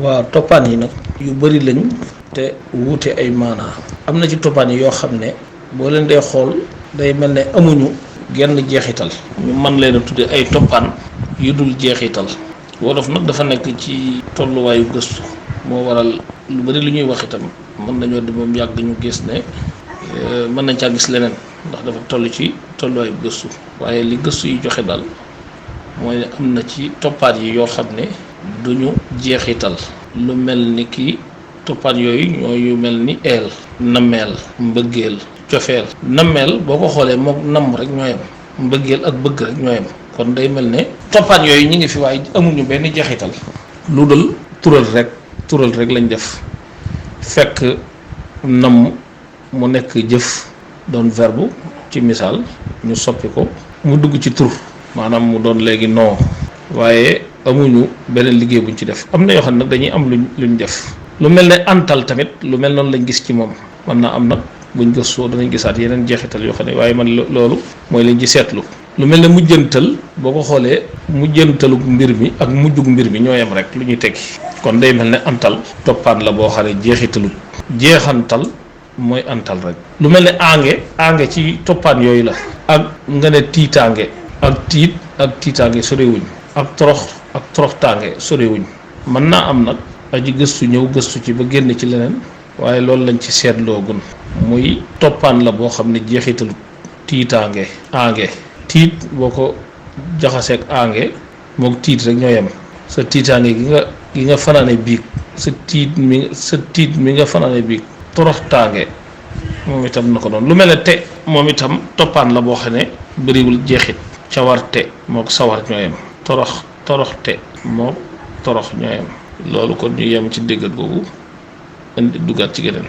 waaw toppaan yi nag yu bari lañ te wuute ay maanaa am na ci toppaan yi yoo xam ne boo leen dee xool day mel ne amuñu genn jeexital ñu mën leen a tudde ay toppaan yu dul jeexital wolof nag dafa nekk ci tolluwaayu gëstu moo waral lu bari lu ñuy wax itam mën nañoo di moom yàgg ñu gis ne mën nañ caa gis leneen ndax dafa toll ci tolluwaayu gëstu waaye li gëstu yi joxe daal mooy ne am na ci toppaan yi yoo xam ne duñu jeexital lu mel ni ki toppaan yooyu ñoo yu mel ni eel nameel mbëggeel cofeel nameel boo ko xoolee moom namm rek ñoo yem mbëggeel ak bëgg rek ñoo yem kon day mel ne toppaan yooyu ñu ngi fi waaye amuñu benn jeexital lu dul tural rek lañ def fekk namm mu nekk jëf doon verbe ci misaal ñu soppi ko mu dugg ci tur maanaam mu doon léegi non waaye amuñu beneen liggéey buñ ci def am na yoo xam ne nag dañuy am luñ def lu mel ne antal tamit lu mel noonu lañ gis ci moom mën naa am nag buñ gëstoo danañ gisaat yeneen jeexital yoo xam ne waaye man loolu mooy lañ ci seetlu lu mel ne mujjantal boo ko xoolee mujjantalug mbir mi ak mujjug mbir mi ñoo yem rek lu ñuy tekki kon day mel ne antal toppaan la boo xam ne jeexitalu jeexantal mooy antal rek lu mel ne aange ci toppaan yooyu la ak nga ne tiitaange ak tiitaange sorewuñ ak toroxtaange sorewuñ mën naa am nag aji gëstu ñëw gëstu ci ba génn ci leneen waaye loolu lañ ci seetloo gun muy toppaan la boo xam ne jeexitalu tiitaange aange tiit boo ko jaxaseeg aange mook tiit rek ñoo yem sa tiitaange gi nga fanaane biig sa tiit mi nga fanaane biig toroxtaange moom itam na ko doon lu mel ne te moom itam toppaan la boo xam ne bëriwul jeexit cawarte mook sawar ñoo yem toroxte mook torox ñoo yem loolu kon ñu yem ci déggat boobu indi duggaat ci geneen